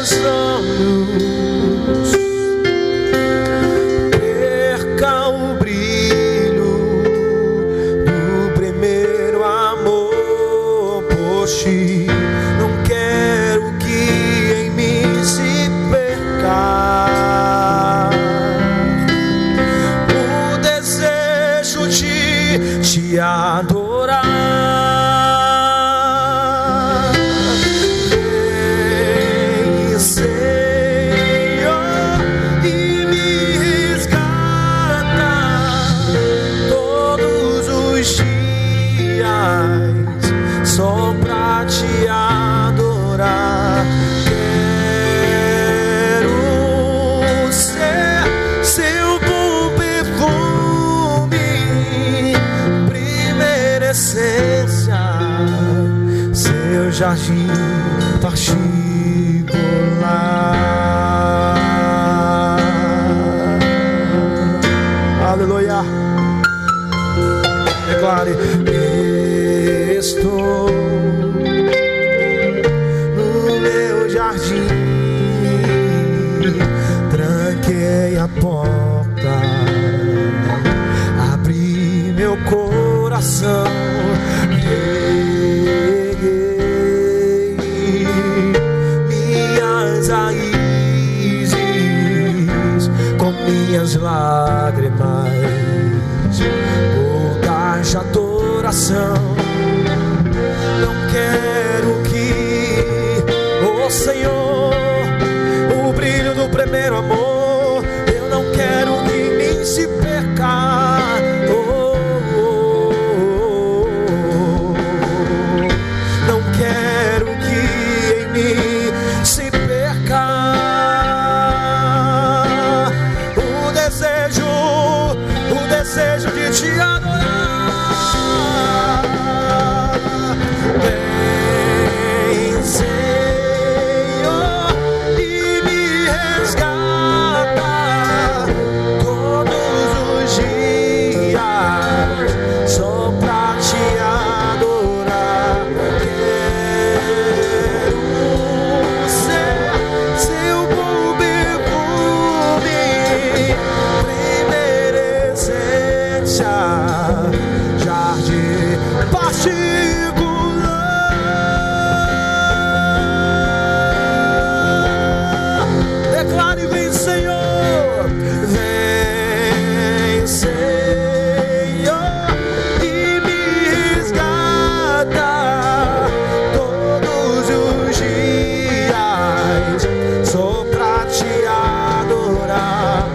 meus olhos perca o brilho do primeiro amor por ti. Não quero que em mim se perca o desejo de te adorar. Jardim particular. Aleluia. Declare: estou no meu jardim, tranquei a porta, abri meu coração. Minhas lágrimas vou dar-te adoração. Não quero que, oh Senhor, o brilho do primeiro amor, eu não quero que em mim se perca. Não quero que em mim se perca o desejo de te adorar. Vem, Senhor, e me resgata todos os dias, só pra te adorar. Quero ser seu bom perfume, jardim particular. Declare: vem, Senhor, vem, Senhor, e me resgata todos os dias, só pra te adorar.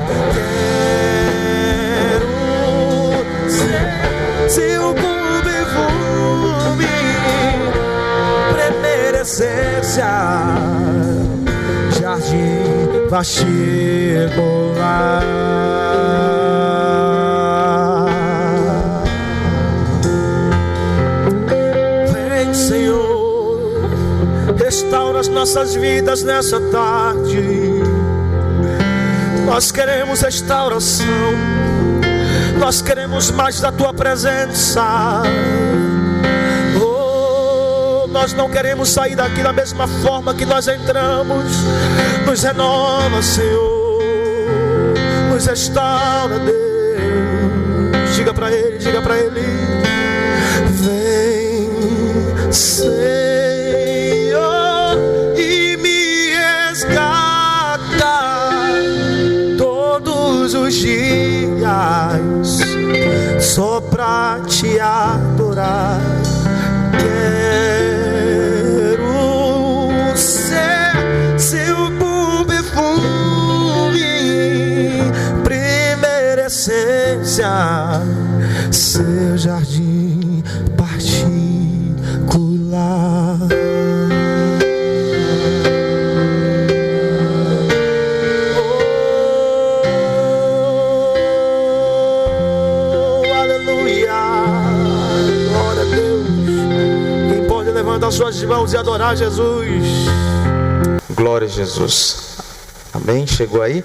Seu bom perfume, primeira essência, jardim particular. Vem, Senhor, restaura as nossas vidas nessa tarde. Nós queremos restauração. Nós queremos mais da tua presença. Oh, nós não queremos sair daqui da mesma forma que nós entramos. Nos renova, Senhor. Nos restaura, Deus. Diga para Ele, diga para Ele. Vem, Senhor, e me resgata todos os dias, só pra te adorar. Quero ser seu bom perfume, primeira essência, seu jardim particular. Levantar suas mãos e adorar Jesus. Glória a Jesus. Amém? Chegou aí?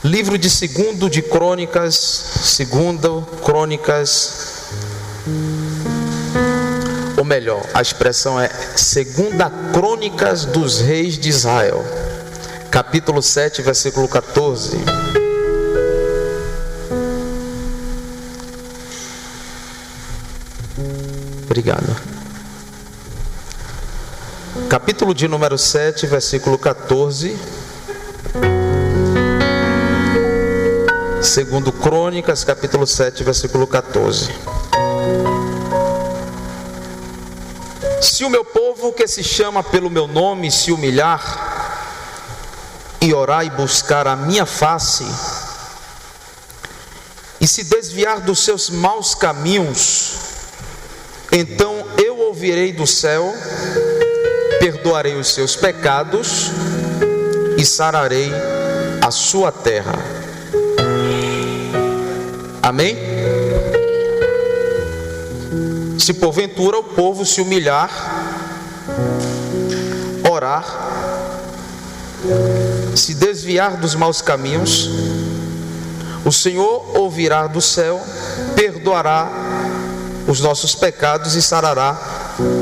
Livro de Segundo Crônicas, o melhor, a expressão é 2 Crônicas dos Reis de Israel, capítulo 7, versículo 14. Obrigado. Capítulo de número 7, versículo 14. 2 Crônicas, capítulo 7, versículo 14. Se o meu povo que se chama pelo meu nome se humilhar e orar e buscar a minha face e se desviar dos seus maus caminhos, então eu ouvirei do céu, perdoarei os seus pecados e sararei a sua terra. Amém? Se porventura o povo se humilhar, orar, se desviar dos maus caminhos, o Senhor ouvirá do céu, perdoará os nossos pecados e sarará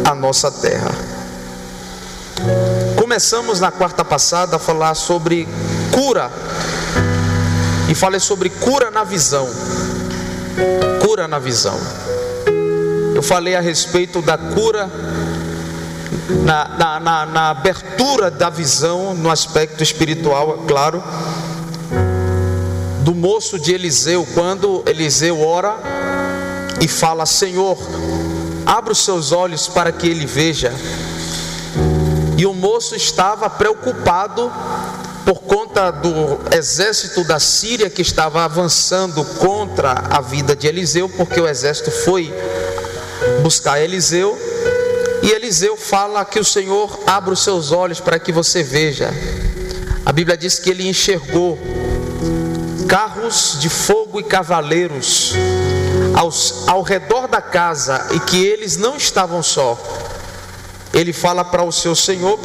a nossa terra. Começamos na quarta passada a falar sobre cura, e falei sobre cura na visão. Cura na visão. Eu falei a respeito da cura na abertura da visão, no aspecto espiritual, é claro, do moço de Eliseu, quando Eliseu ora e fala: Senhor, abra os seus olhos para que ele veja. E o moço estava preocupado por conta do exército da Síria que estava avançando contra a vida de Eliseu, porque o exército foi buscar Eliseu, e Eliseu fala que o Senhor abra os seus olhos para que você veja. A Bíblia diz que ele enxergou carros de fogo e cavaleiros ao redor da casa, e que eles não estavam só. Ele fala para o seu senhor,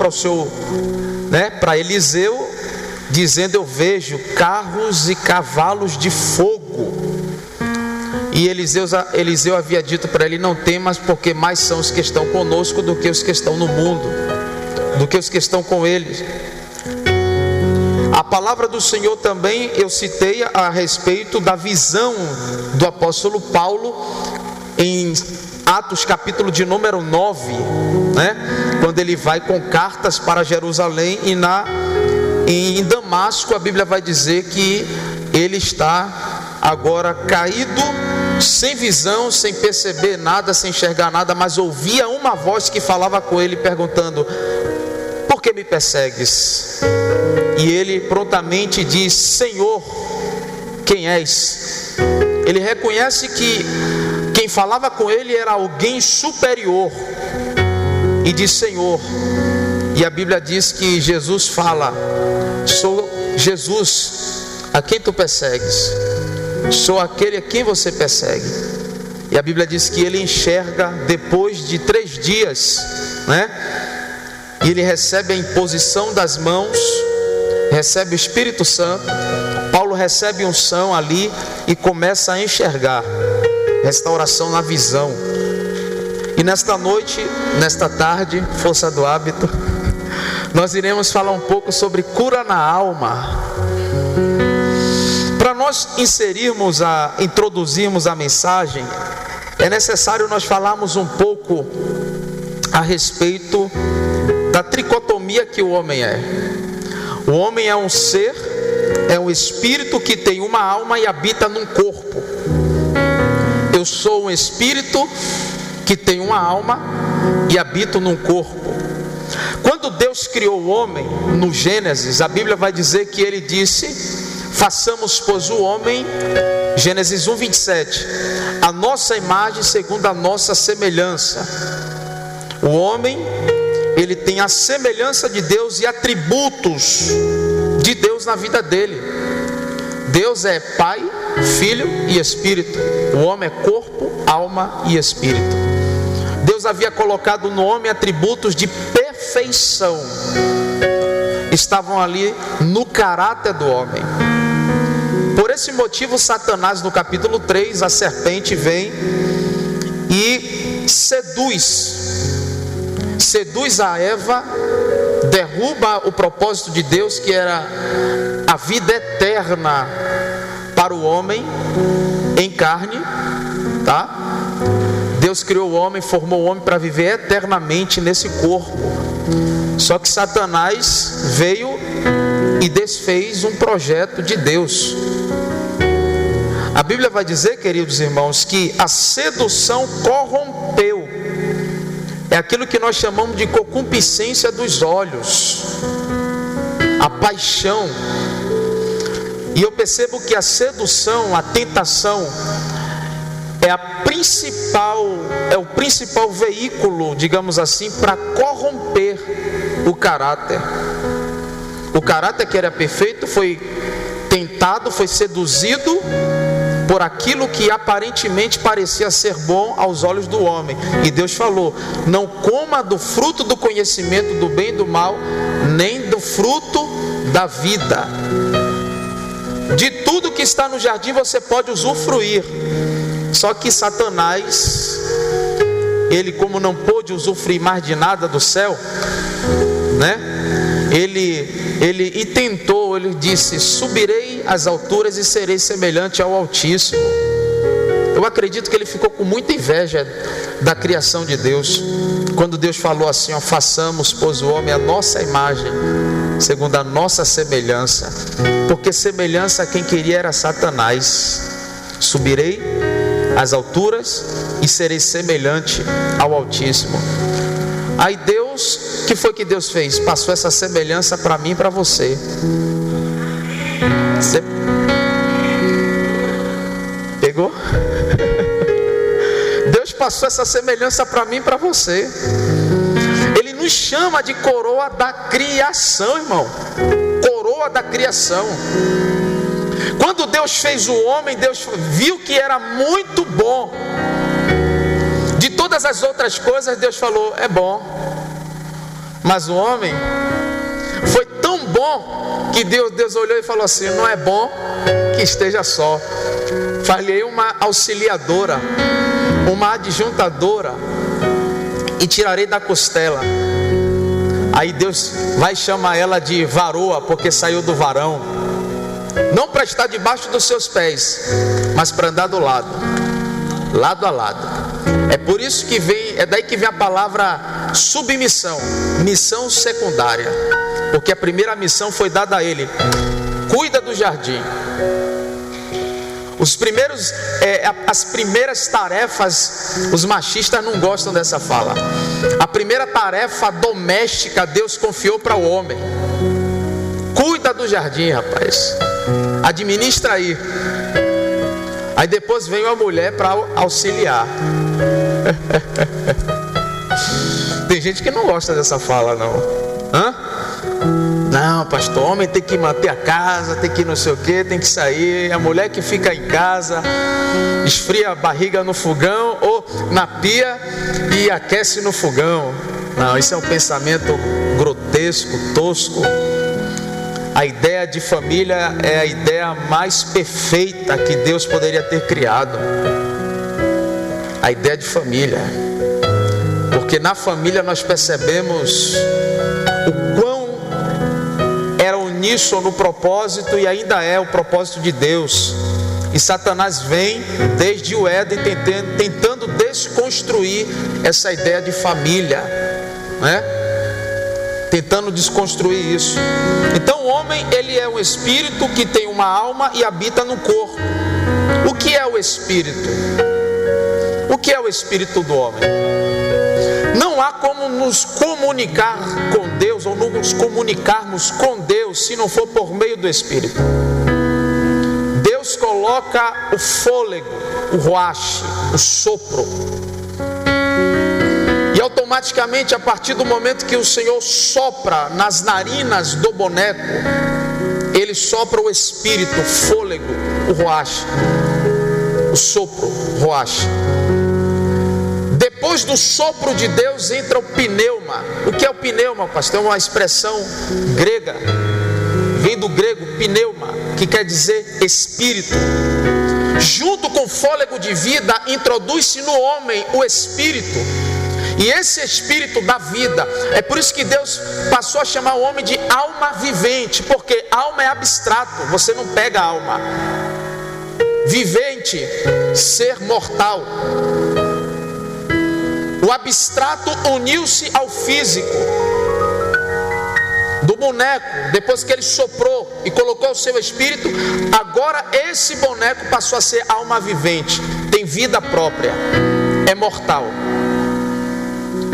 para Eliseu, dizendo: eu vejo carros e cavalos de fogo. E Eliseu havia dito para ele: não temas, porque mais são os que estão conosco do que os que estão no mundo, do que os que estão com eles. A palavra do Senhor também eu citei a respeito da visão do apóstolo Paulo em Atos capítulo de número 9, quando ele vai com cartas para Jerusalém, e em Damasco a Bíblia vai dizer que ele está agora caído, sem visão, sem perceber nada, sem enxergar nada, mas ouvia uma voz que falava com ele perguntando: por que me persegues? E ele prontamente diz: Senhor, quem és? Ele reconhece que quem falava com ele era alguém superior, e diz: Senhor. E a Bíblia diz que Jesus fala: sou Jesus a quem tu persegues, sou aquele a quem você persegue. E a Bíblia diz que ele enxerga depois de 3 dias, e ele recebe a imposição das mãos, recebe o Espírito Santo. Paulo recebe unção ali e começa a enxergar. Restauração na visão. E nesta noite, nesta tarde, força do hábito, nós iremos falar um pouco sobre cura na alma. Para nós introduzirmos a mensagem, é necessário nós falarmos um pouco a respeito da tricotomia que o homem é. O homem é um ser, é um espírito que tem uma alma e habita num corpo. Eu sou um espírito que tem uma alma e habito num corpo. Quando Deus criou o homem, no Gênesis, a Bíblia vai dizer que ele disse: façamos pois o homem, Gênesis 1:27, a nossa imagem segundo a nossa semelhança. O homem, ele tem a semelhança de Deus e atributos de Deus na vida dele. Deus é Pai, Filho e Espírito. O homem é corpo, alma e espírito. Deus havia colocado no homem atributos de perfeição, estavam ali no caráter do homem. Por esse motivo, Satanás, no capítulo 3, a serpente vem e seduz a Eva, derruba o propósito de Deus, que era a vida eterna para o homem em carne, tá? Deus criou o homem, formou o homem para viver eternamente nesse corpo. Só que Satanás veio e desfez um projeto de Deus. A Bíblia vai dizer, queridos irmãos, que a sedução corrompeu. É aquilo que nós chamamos de concupiscência dos olhos, a paixão. E eu percebo que a sedução, a tentação, é o principal veículo, digamos assim, para corromper o caráter. O caráter que era perfeito foi tentado, foi seduzido por aquilo que aparentemente parecia ser bom aos olhos do homem. E Deus falou: não coma do fruto do conhecimento do bem e do mal, nem do fruto da vida. De tudo que está no jardim você pode usufruir. Só que Satanás, ele, como não pôde usufruir mais de nada do céu, né? Ele tentou, ele disse: subirei às alturas e serei semelhante ao Altíssimo. Eu acredito que ele ficou com muita inveja da criação de Deus, quando Deus falou assim: ó, façamos, pois, o homem à nossa imagem, segundo a nossa semelhança. Porque semelhança a quem queria era Satanás. Subirei às alturas e serei semelhante ao Altíssimo. Aí Deus, o que foi que Deus fez? Passou essa semelhança para mim e para você. Você pegou? Deus passou essa semelhança para mim e para você. Ele nos chama de coroa da criação, irmão. Coroa da criação. Quando Deus fez o homem, Deus viu que era muito bom. De todas as outras coisas, Deus falou: é bom. Mas o homem foi tão bom que Deus olhou e falou assim: não é bom que esteja só. Falei uma auxiliadora, uma adjuntadora, e tirarei da costela. Aí Deus vai chamar ela de varoa, porque saiu do varão. Não para estar debaixo dos seus pés, mas para andar do lado, lado a lado. É por isso que é daí que vem a palavra submissão, missão secundária. Porque a primeira missão foi dada a ele: cuida do jardim. As primeiras tarefas, os machistas não gostam dessa fala. A primeira tarefa doméstica Deus confiou para o homem: cuida do jardim, rapaz, administra aí. Aí depois veio a mulher para auxiliar. Tem gente que não gosta dessa fala, não. Não, pastor, homem tem que manter a casa, tem que não sei o que, tem que sair. A mulher que fica em casa, esfria a barriga no fogão ou na pia e aquece no fogão. Não, isso é um pensamento grotesco, tosco. A ideia de família é a ideia mais perfeita que Deus poderia ter criado. A ideia de família. Porque na família nós percebemos o quão era uníssono o propósito, e ainda é o propósito de Deus. E Satanás vem desde o Éden tentando desconstruir essa ideia de família, né? Tentando desconstruir isso. Então o homem, ele é um espírito que tem uma alma e habita no corpo. O que é o espírito? O que é o espírito do homem? Não há como nos comunicar com Deus, ou nos comunicarmos com Deus, se não for por meio do Espírito. Deus coloca o fôlego, o ruach, o sopro. E automaticamente, a partir do momento que o Senhor sopra nas narinas do boneco, Ele sopra o Espírito, o fôlego, o ruach, o sopro, o ruach. Depois do sopro de Deus entra o pneuma. O que é o pneuma, pastor? É uma expressão grega, vem do grego pneuma, que quer dizer espírito. junto com o fôlego de vida, introduz-se no homem o espírito. E esse espírito dá vida. É por isso que Deus passou a chamar o homem de alma vivente, porque alma é abstrato, você não pega a alma. Vivente, ser mortal. O abstrato uniu-se ao físico. Do boneco, depois que ele soprou e colocou o seu espírito, agora esse boneco passou a ser alma vivente, tem vida própria, é mortal.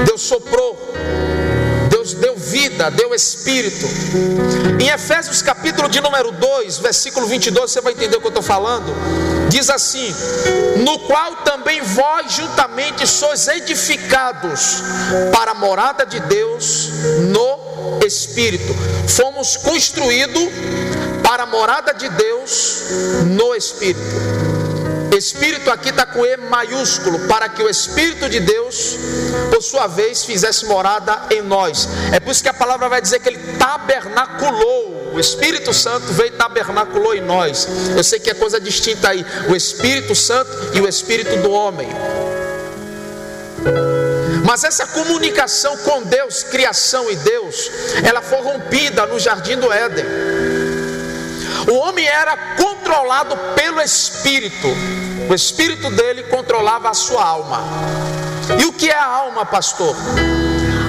Deus soprou, Deus deu vida, deu espírito. Em Efésios capítulo de número 2, versículo 22, você vai entender o que eu estou falando. Diz assim: no qual também vós juntamente sois edificados para a morada de Deus no Espírito. Fomos construídos para a morada de Deus no Espírito. Espírito aqui está com E maiúsculo, para que o Espírito de Deus, por sua vez, fizesse morada em nós. É por isso que a palavra vai dizer que ele tabernaculou. O Espírito Santo veio e tabernaculou em nós. Eu sei que é coisa distinta aí, o Espírito Santo e o Espírito do homem. Mas essa comunicação com Deus, criação e Deus, ela foi rompida no jardim do Éden. O homem era controlado pelo Espírito. O Espírito dele controlava a sua alma. E o que é a alma, pastor?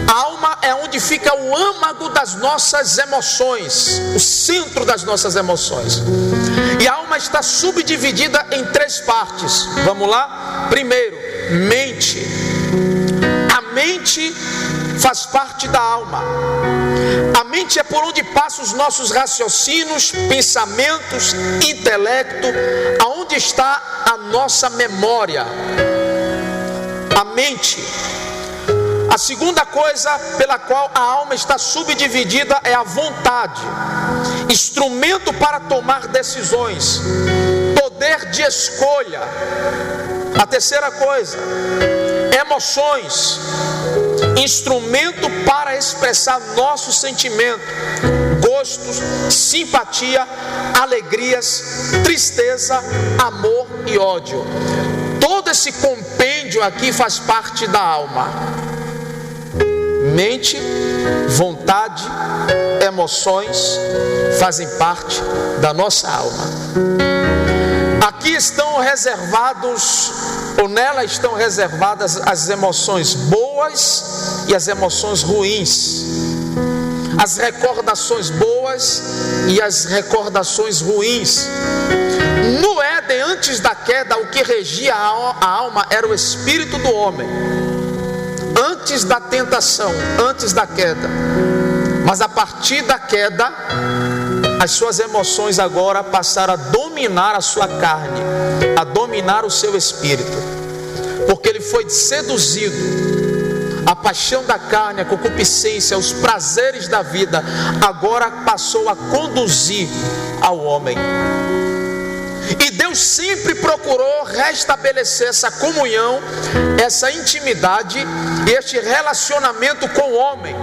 A alma é onde fica o âmago das nossas emoções, o centro das nossas emoções. E a alma está subdividida em 3 partes. Vamos lá? Primeiro, mente. A mente faz parte da alma. A mente é por onde passam os nossos raciocínios, pensamentos, intelecto, aonde está a nossa memória. A mente. A segunda coisa pela qual a alma está subdividida é a vontade, instrumento para tomar decisões, poder de escolha. A terceira coisa, emoções, instrumento para expressar nosso sentimento, gostos, simpatia, alegrias, tristeza, amor e ódio. Todo esse compêndio aqui faz parte da alma. Mente, vontade, emoções fazem parte da nossa alma. Aqui estão reservados, ou nela estão reservadas as emoções boas e as emoções ruins, as recordações boas e as recordações ruins. No Éden, antes da queda, o que regia a alma era o espírito do homem. Antes da tentação, antes da queda. Mas a partir da queda, as suas emoções agora passaram a dominar a sua carne, a dominar o seu espírito, porque ele foi seduzido. A paixão da carne, a concupiscência, os prazeres da vida, agora passou a conduzir ao homem. E Deus sempre procurou restabelecer essa comunhão, essa intimidade e este relacionamento com o homem,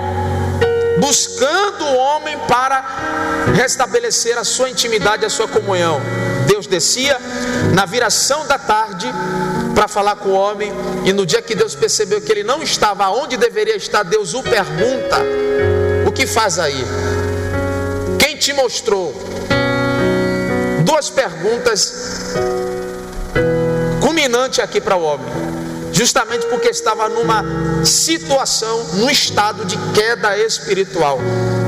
buscando o homem para restabelecer a sua intimidade, a sua comunhão. Deus descia na viração da tarde para falar com o homem, e no dia que Deus percebeu que ele não estava onde deveria estar, Deus o pergunta: o que faz aí? Quem te mostrou? 2 perguntas culminantes aqui para o homem, justamente porque estava numa situação, num estado de queda espiritual.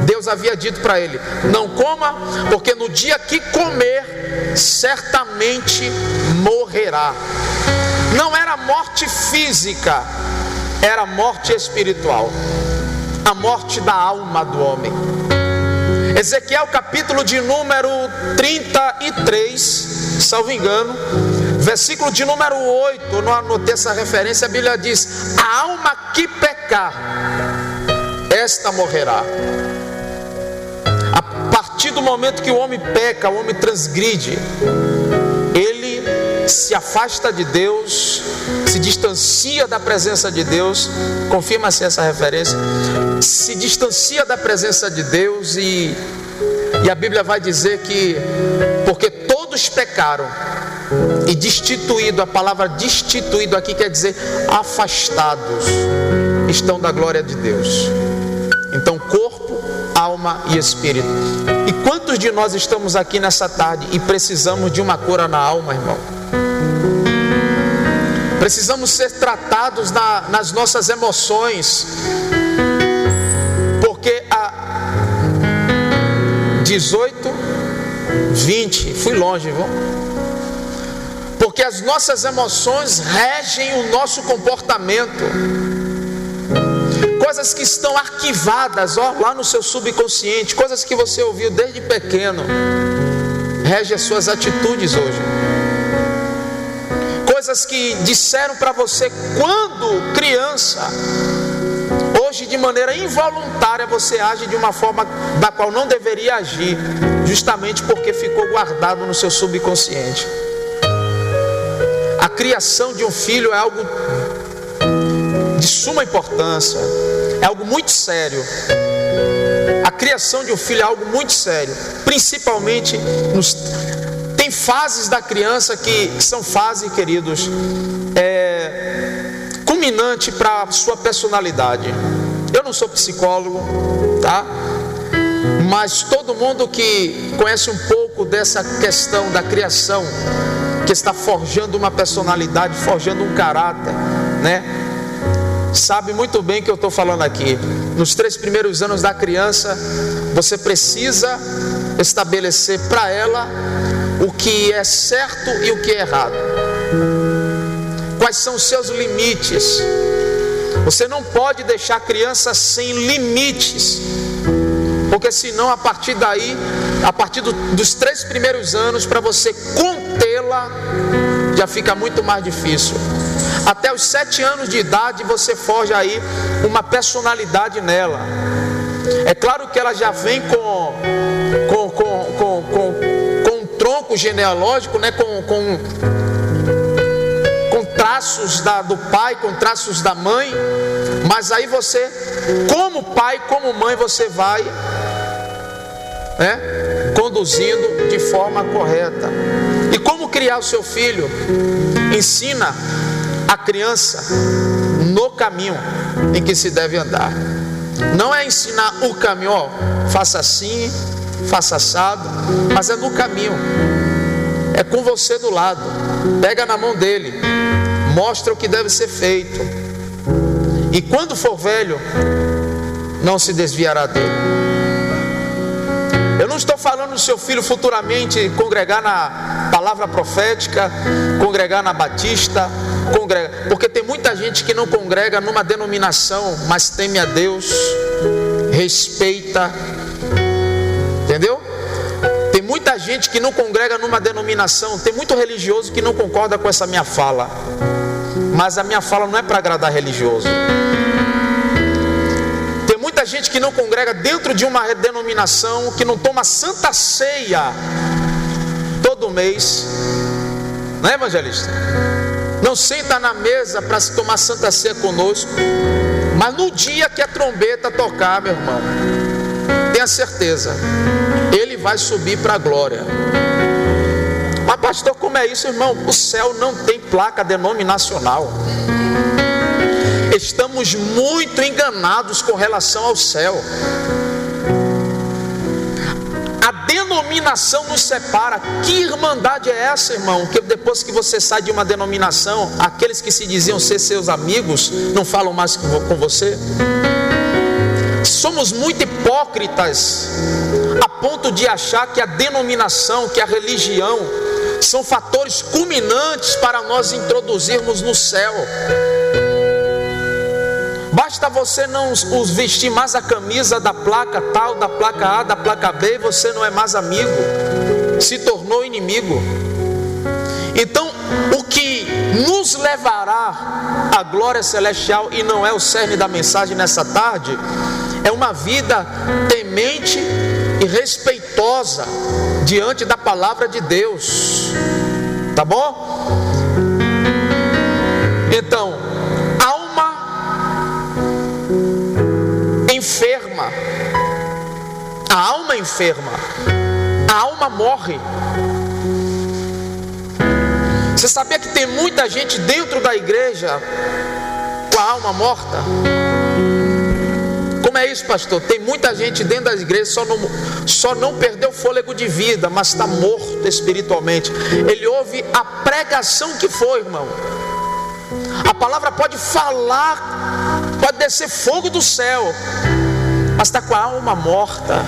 Deus havia dito para ele: não coma, porque no dia que comer, certamente morrerá. Não era morte física, era morte espiritual, a morte da alma do homem. Ezequiel capítulo de número 33, salvo engano, versículo de número 8, eu não anotei essa referência, a Bíblia diz: a alma que pecar, esta morrerá. A partir do momento que o homem peca, o homem transgride, ele se afasta de Deus, se distancia da presença de Deus. Confirma-se essa referência. Se distancia da presença de Deus, e a Bíblia vai dizer que porque todos pecaram, E destituído, a palavra destituído aqui quer dizer afastados, estão da glória de Deus. Então, corpo, alma e espírito. E quantos de nós estamos aqui nessa tarde e precisamos de uma cura na alma, irmão? Precisamos ser tratados nas nossas emoções, porque a 18, 20, fui longe, viu? Porque as nossas emoções regem o nosso comportamento. Coisas que estão arquivadas, lá no seu subconsciente, coisas que você ouviu desde pequeno, regem as suas atitudes hoje. Coisas que disseram para você quando criança, hoje de maneira involuntária você age de uma forma da qual não deveria agir, justamente porque ficou guardado no seu subconsciente. A criação de um filho é algo de suma importância, é algo muito sério. A criação de um filho é algo muito sério, principalmente tem fases da criança que são fases, queridos, culminante para a sua personalidade. Eu não sou psicólogo, tá? Mas todo mundo que conhece um pouco dessa questão da criação, que está forjando uma personalidade, forjando um caráter, né? Sabe muito bem o que eu estou falando aqui. Nos 3 primeiros anos da criança, você precisa estabelecer para ela o que é certo e o que é errado. Quais são os seus limites? Você não pode deixar a criança sem limites, porque senão a partir daí, a partir dos 3 primeiros anos, para você contê-la, já fica muito mais difícil. Até os 7 anos de idade você forja aí uma personalidade nela. É claro que ela já vem com um tronco genealógico, né? com traços do pai, com traços da mãe. Mas aí você, como pai, como mãe, você vai, né, conduzindo de forma correta. E como criar o seu filho? Ensina a criança no caminho em que se deve andar. Não é ensinar o caminho, faça assim, faça assado, mas é no caminho. É com você do lado. Pega na mão dele, mostra o que deve ser feito. E quando for velho, não se desviará dele. Eu não estou falando do seu filho futuramente congregar na palavra profética, congregar na batista, porque tem muita gente que não congrega numa denominação, mas teme a Deus, respeita, entendeu? Tem muita gente que não congrega numa denominação, tem muito religioso que não concorda com essa minha fala, mas a minha fala não é para agradar religioso. Tem muita gente que não congrega dentro de uma denominação, que não toma santa ceia todo mês, não é, evangelista? Não senta na mesa para se tomar santa ceia conosco, mas no dia que a trombeta tocar, meu irmão, tenha certeza, ele vai subir para a glória. Mas pastor, como é isso, irmão? O céu não tem placa denominacional. Estamos muito enganados com relação ao céu. A denominação nos separa. Que irmandade é essa, irmão? Que depois que você sai de uma denominação, aqueles que se diziam ser seus amigos não falam mais com você? Somos muito hipócritas a ponto de achar que a denominação, que a religião são fatores culminantes para nós introduzirmos no céu. Basta você não os vestir mais a camisa da placa tal, da placa A, da placa B, e você não é mais amigo, se tornou inimigo. Então, o que nos levará à glória celestial, e não é o cerne da mensagem nessa tarde, é uma vida temente e respeitosa diante da palavra de Deus, tá bom? Então, a alma enferma, a alma morre. Você sabia que tem muita gente dentro da igreja com a alma morta? Como é isso, pastor? Tem muita gente dentro da igreja, só não perdeu o fôlego de vida, mas está morto espiritualmente. Ele ouve a pregação que foi, irmão. A palavra pode falar, pode descer fogo do céu, mas está com a alma morta.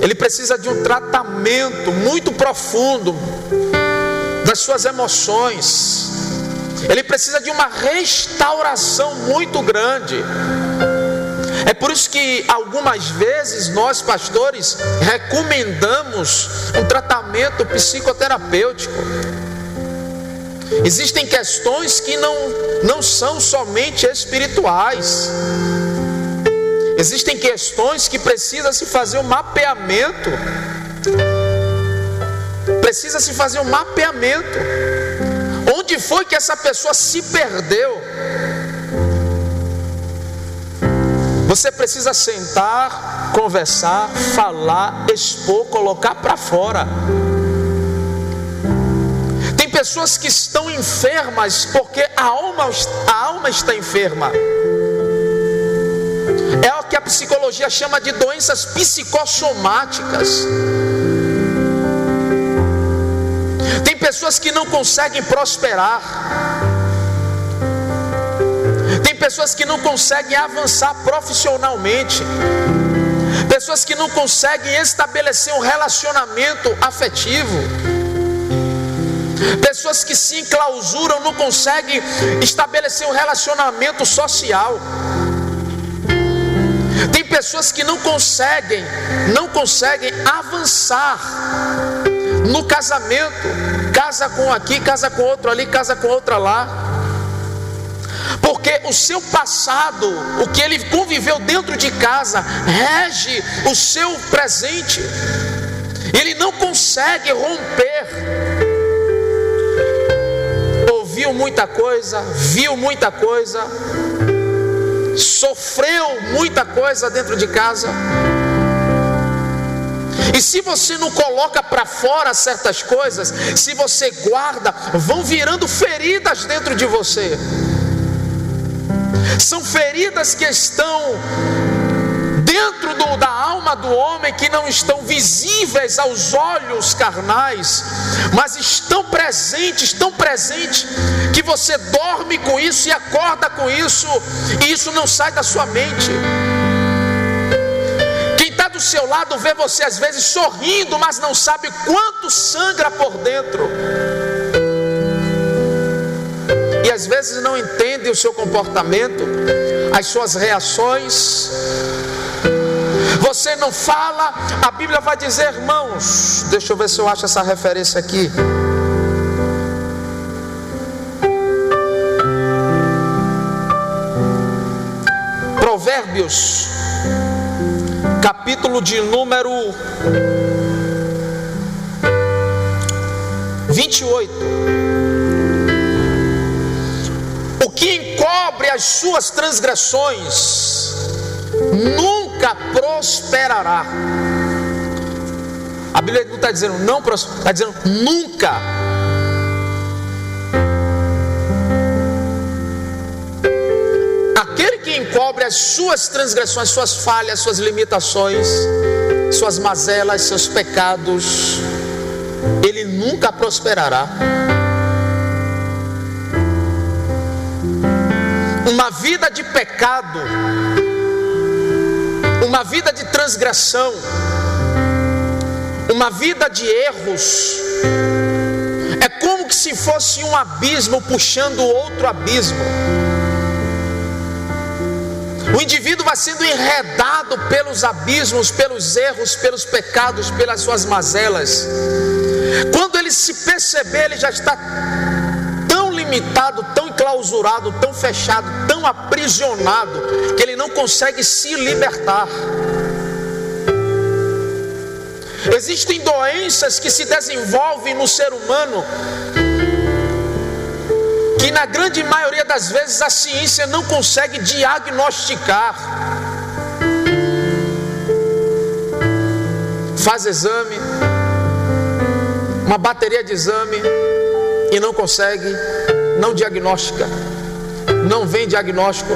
Ele precisa de um tratamento muito profundo das suas emoções. Ele precisa de uma restauração muito grande. É por isso que algumas vezes nós, pastores, recomendamos um tratamento psicoterapêutico. Existem questões que não são somente espirituais. Existem questões que precisa se fazer um mapeamento. Precisa se fazer um mapeamento. Onde foi que essa pessoa se perdeu? Você precisa sentar, conversar, falar, expor, colocar para fora. Tem pessoas que estão enfermas porque a alma está enferma. É o que a psicologia chama de doenças psicossomáticas. Tem pessoas que não conseguem prosperar. Tem pessoas que não conseguem avançar profissionalmente. Pessoas que não conseguem estabelecer um relacionamento afetivo. Pessoas que se enclausuram, não conseguem estabelecer um relacionamento social. Tem pessoas que não conseguem avançar no casamento. Casa com aqui, casa com outro ali, casa com outra lá. Porque o seu passado, o que ele conviveu dentro de casa, rege o seu presente. Ele não consegue romper. Ouviu muita coisa, viu muita coisa, sofreu muita coisa dentro de casa. E se você não coloca para fora certas coisas, se você guarda, vão virando feridas dentro de você. São feridas que estão dentro da alma do homem, que não estão visíveis aos olhos carnais, mas estão presentes, que você dorme com isso e acorda com isso, e isso não sai da sua mente. Quem está do seu lado vê você às vezes sorrindo, mas não sabe quanto sangra por dentro. E às vezes não entende o seu comportamento, as suas reações. Você não fala, a Bíblia vai dizer, irmãos, deixa eu ver se eu acho essa referência aqui. Provérbios, capítulo de número 28. O que encobre as suas transgressões nunca prosperará. A Bíblia não está dizendo não prosperará, está dizendo nunca. Aquele que encobre as suas transgressões, suas falhas, suas limitações, suas mazelas, seus pecados, ele nunca prosperará. Uma vida de pecado, uma vida de transgressão, uma vida de erros, é como que se fosse um abismo puxando outro abismo. O indivíduo vai sendo enredado pelos abismos, pelos erros, pelos pecados, pelas suas mazelas. Quando ele se perceber, ele já está tão limitado, tão enclausurado, tão fechado, tão aprisionado, que ele não consegue se libertar. Existem doenças que se desenvolvem no ser humano, que na grande maioria das vezes a ciência não consegue diagnosticar. Faz exame, uma bateria de exame, e não consegue, não diagnostica, não vem diagnóstico,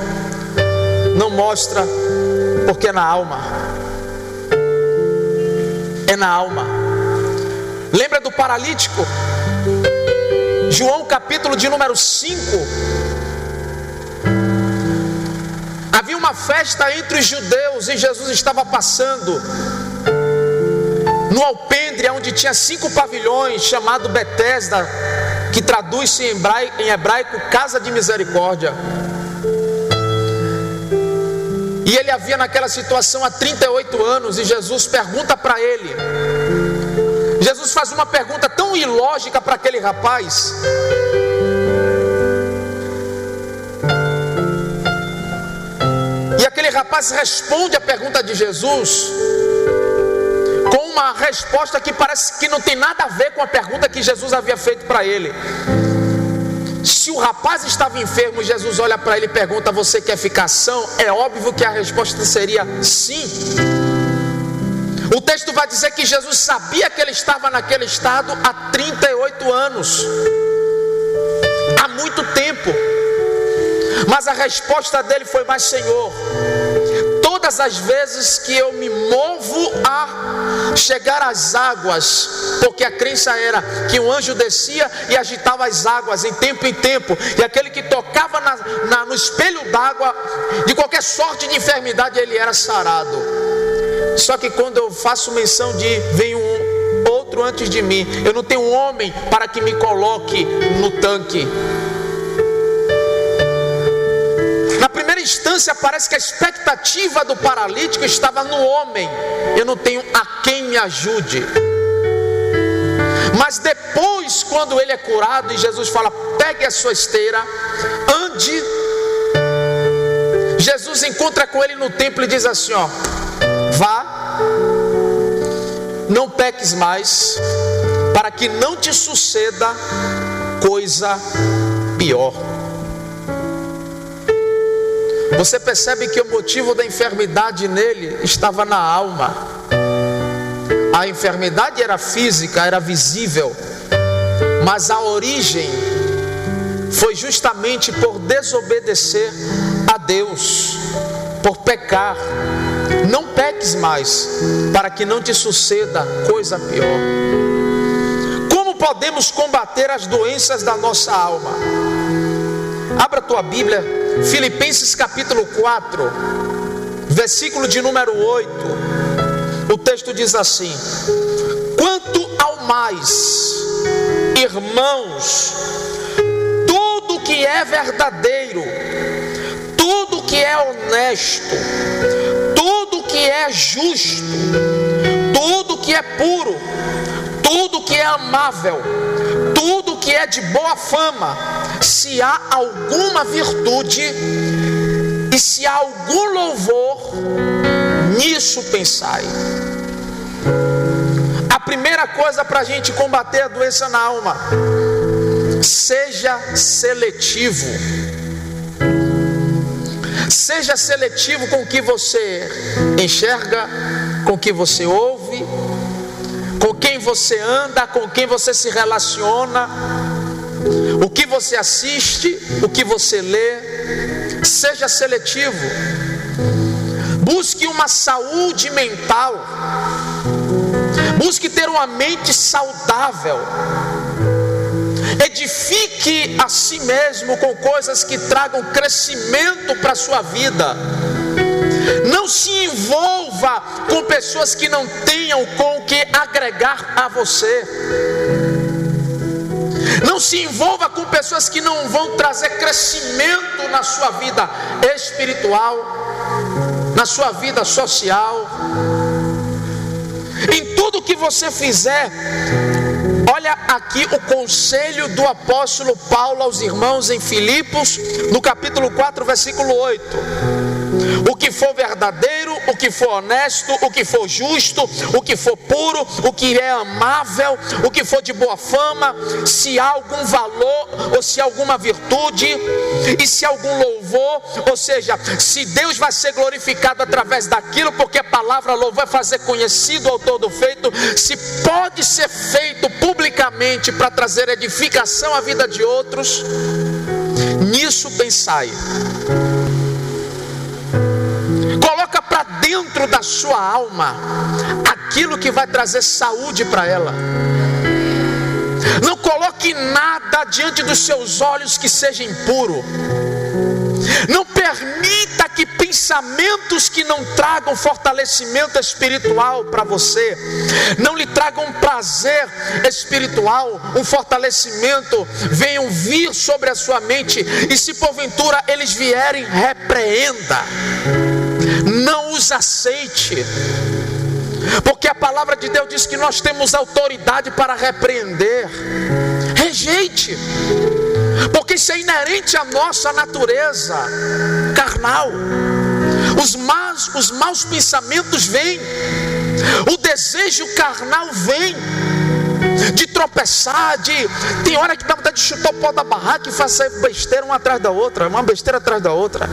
não mostra, porque é na alma. É na alma. Lembra do paralítico? João capítulo de número 5. Havia uma festa entre os judeus e Jesus estava passando no alpendre, onde tinha 5 pavilhões, chamado Betesda, que traduz-se em hebraico casa de misericórdia. E ele havia naquela situação há 38 anos, e Jesus pergunta para ele. Jesus faz uma pergunta tão ilógica para aquele rapaz. E aquele rapaz responde a pergunta de Jesus com uma resposta que parece que não tem nada a ver com a pergunta que Jesus havia feito para ele. Se o rapaz estava enfermo, Jesus olha para ele e pergunta: você quer ficar são? É óbvio que a resposta seria sim. O texto vai dizer que Jesus sabia que ele estava naquele estado há 38 anos, há muito tempo. Mas a resposta dele foi: mas Senhor, todas as vezes que eu me movo a chegar às águas, porque a crença era que um anjo descia e agitava as águas em tempo, e aquele que tocava no espelho d'água, de qualquer sorte de enfermidade, ele era sarado. Só que quando eu faço menção de vem um outro antes de mim, eu não tenho um homem para que me coloque no tanque. Na primeira instância parece que a expectativa do paralítico estava no homem. Eu não tenho a quem me ajude. Mas depois, quando ele é curado e Jesus fala: pegue a sua esteira, ande, Jesus encontra com ele no templo e diz assim: ó, vá, não peques mais, para que não te suceda coisa pior. Você percebe que o motivo da enfermidade nele estava na alma. A enfermidade era física, era visível, mas a origem foi justamente por desobedecer a Deus, por pecar. Não peques mais, para que não te suceda coisa pior. Como podemos combater as doenças da nossa alma? Abra a tua Bíblia, Filipenses capítulo 4, versículo de número 8. O texto diz assim: quanto ao mais, irmãos, tudo que é verdadeiro, tudo que é honesto, tudo que é justo, tudo que é puro, tudo que é amável, tudo que é de boa fama, se há alguma virtude e se há algum louvor, nisso pensai. A primeira coisa para a gente combater a doença na alma: seja seletivo. Seja seletivo com o que você enxerga, com o que você ouve, com quem você anda, com quem você se relaciona, o que você assiste, o que você lê. Seja seletivo. Busque uma saúde mental. Busque ter uma mente saudável. Edifique a si mesmo com coisas que tragam crescimento para a sua vida. Não se envolva com pessoas que não tenham com o que agregar a você. Não se envolva com pessoas que não vão trazer crescimento na sua vida espiritual, na sua vida social. Em tudo que você fizer, olha aqui o conselho do apóstolo Paulo aos irmãos em Filipos, no capítulo 4, versículo 8. O que for verdadeiro, o que for honesto, o que for justo, o que for puro, o que é amável, o que for de boa fama, se há algum valor, ou se há alguma virtude, e se há algum louvor, ou seja, se Deus vai ser glorificado através daquilo, porque a palavra louvor vai fazer conhecido o autor do feito, se pode ser feito publicamente para trazer edificação à vida de outros, nisso pensai. Coloca para dentro da sua alma aquilo que vai trazer saúde para ela. Não coloque nada diante dos seus olhos que seja impuro. Não permita que pensamentos que não tragam fortalecimento espiritual para você, não lhe tragam prazer espiritual, um fortalecimento, venham vir sobre a sua mente, e se porventura eles vierem, repreenda, não os aceite, porque a palavra de Deus diz que nós temos autoridade para repreender. Rejeite, porque isso é inerente à nossa natureza carnal. Os maus pensamentos vêm, o desejo carnal vem, de tropeçar, tem hora que dá vontade de chutar o pó da barraca e fazer besteira uma atrás da outra, uma besteira atrás da outra.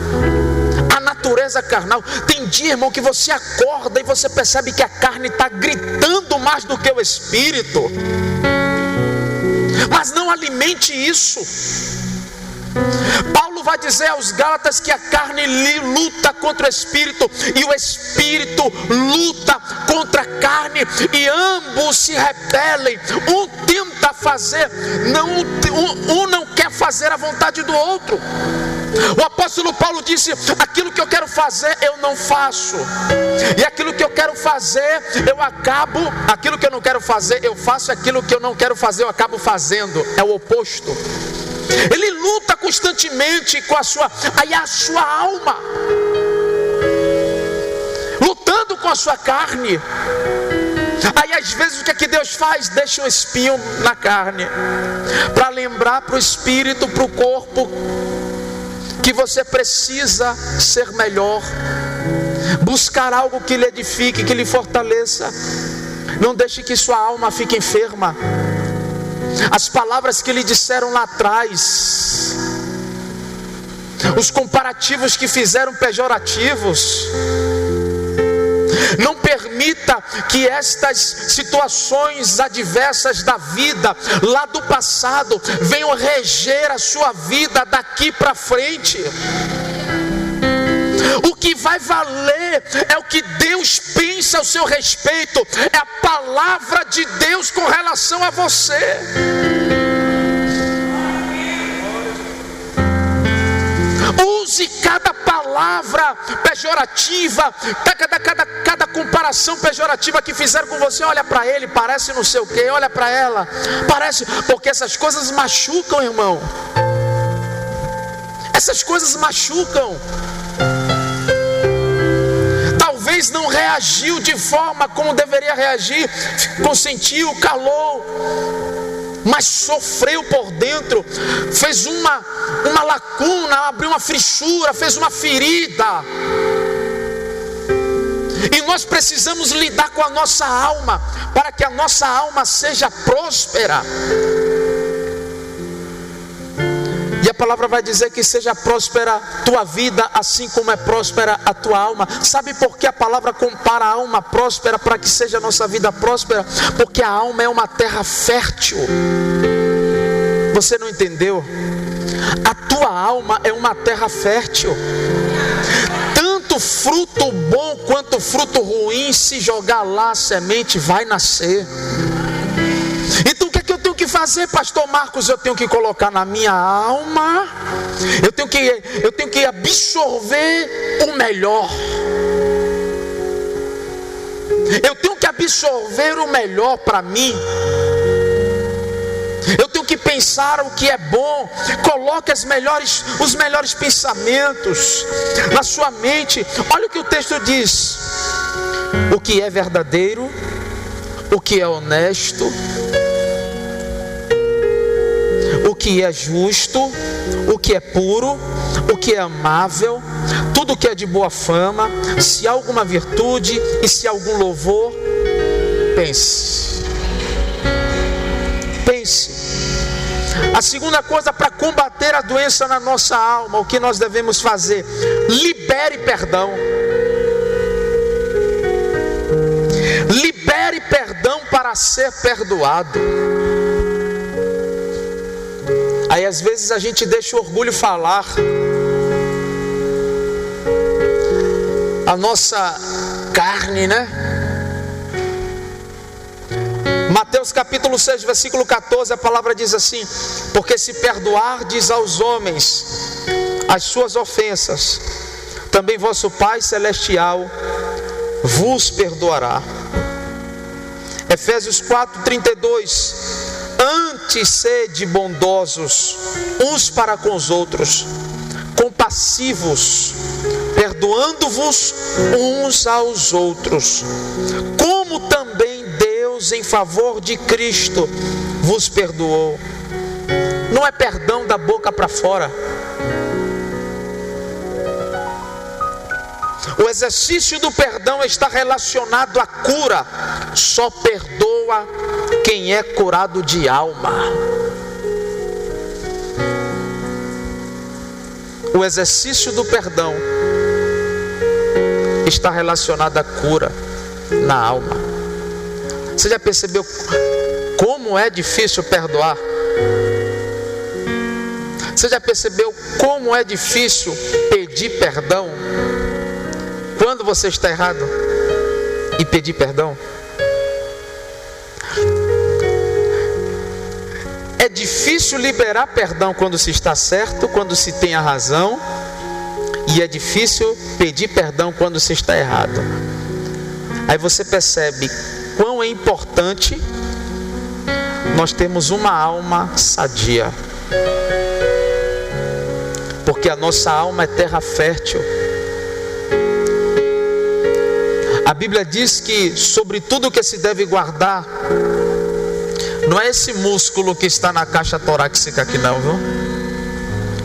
A natureza carnal, tem dia, irmão, que você acorda e você percebe que a carne está gritando mais do que o espírito. Mas não alimente isso. Paulo vai dizer aos Gálatas que a carne luta contra o espírito e o espírito luta contra a carne, e ambos se rebelem. Um tenta fazer, um não quer fazer a vontade do outro. O apóstolo Paulo disse: aquilo que eu quero fazer eu não faço, e aquilo que eu quero fazer eu acabo, aquilo que eu não quero fazer eu faço, aquilo que eu não quero fazer eu acabo fazendo. É o oposto. Ele luta constantemente com a sua alma, lutando com a sua carne. Aí às vezes o que é que Deus faz? Deixa um espinho na carne, para lembrar para o espírito, para o corpo, que você precisa ser melhor, buscar algo que lhe edifique, que lhe fortaleça. Não deixe que sua alma fique enferma. As palavras que lhe disseram lá atrás, os comparativos que fizeram pejorativos, não permita que estas situações adversas da vida, lá do passado, venham reger a sua vida daqui para frente. O que vai valer é o que Deus pensa ao seu respeito, é a palavra de Deus com relação a você. Use cada palavra pejorativa, cada comparação pejorativa que fizeram com você. Olha para ele, parece não sei o que, olha para ela, parece, porque essas coisas machucam, irmão. Essas coisas machucam. Talvez não reagiu de forma como deveria reagir, consentiu, calou, mas sofreu por dentro, fez uma lacuna, abriu uma fissura, fez uma ferida. E nós precisamos lidar com a nossa alma, para que a nossa alma seja próspera. E a palavra vai dizer que seja próspera a tua vida, assim como é próspera a tua alma. Sabe por que a palavra compara a alma próspera para que seja a nossa vida próspera? Porque a alma é uma terra fértil. Você não entendeu? A tua alma é uma terra fértil. Tanto fruto bom quanto fruto ruim, se jogar lá a semente, vai nascer. Então o que é que eu tenho que fazer, pastor Marcos? Eu tenho que colocar na minha alma, eu tenho que absorver o melhor. Eu tenho que absorver o melhor para mim. Eu tenho que pensar o que é bom. Coloque os melhores pensamentos na sua mente. Olha o que o texto diz: o que é verdadeiro, o que é honesto, o que é justo, o que é puro, o que é amável, tudo que é de boa fama, se há alguma virtude e se há algum louvor, pense. A segunda coisa, para combater a doença na nossa alma, o que nós devemos fazer? Libere perdão. Libere perdão para ser perdoado. Aí às vezes a gente deixa o orgulho falar. A nossa carne, né? Mateus capítulo 6, versículo 14, a palavra diz assim: porque se perdoardes aos homens as suas ofensas, também vosso Pai Celestial vos perdoará. Efésios 4, 32: antes sede bondosos uns para com os outros, compassivos, perdoando-vos uns aos outros, como também Deus, em favor de Cristo, vos perdoou. Não é perdão da boca para fora. O exercício do perdão está relacionado à cura. Só perdoa quem é curado de alma. O exercício do perdão está relacionado à cura na alma. Você já percebeu como é difícil perdoar? Você já percebeu como é difícil pedir perdão? Quando você está errado e pedir perdão? É difícil liberar perdão quando se está certo, quando se tem a razão, e é difícil pedir perdão quando se está errado. Aí você percebe quão é importante nós termos uma alma sadia, porque a nossa alma é terra fértil. A Bíblia diz que sobre tudo que se deve guardar, não é esse músculo que está na caixa torácica aqui não, viu?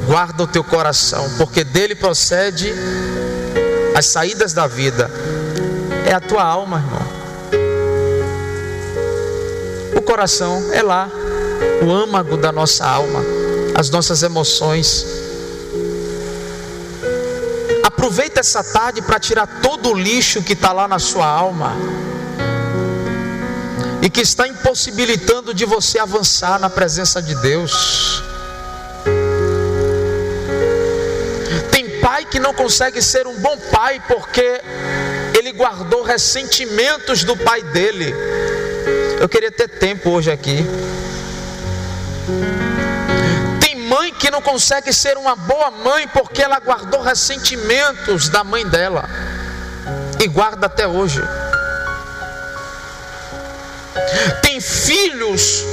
Guarda o teu coração, porque dele procede as saídas da vida. É a tua alma, irmão. O coração é lá, o âmago da nossa alma, as nossas emoções. Aproveita essa tarde para tirar todo o lixo que está lá na sua alma e que está impossibilitando de você avançar na presença de Deus. Tem pai que não consegue ser um bom pai porque ele guardou ressentimentos do pai dele. Eu queria ter tempo hoje aqui. Mãe que não consegue ser uma boa mãe porque ela guardou ressentimentos da mãe dela e guarda até hoje. Tem filhos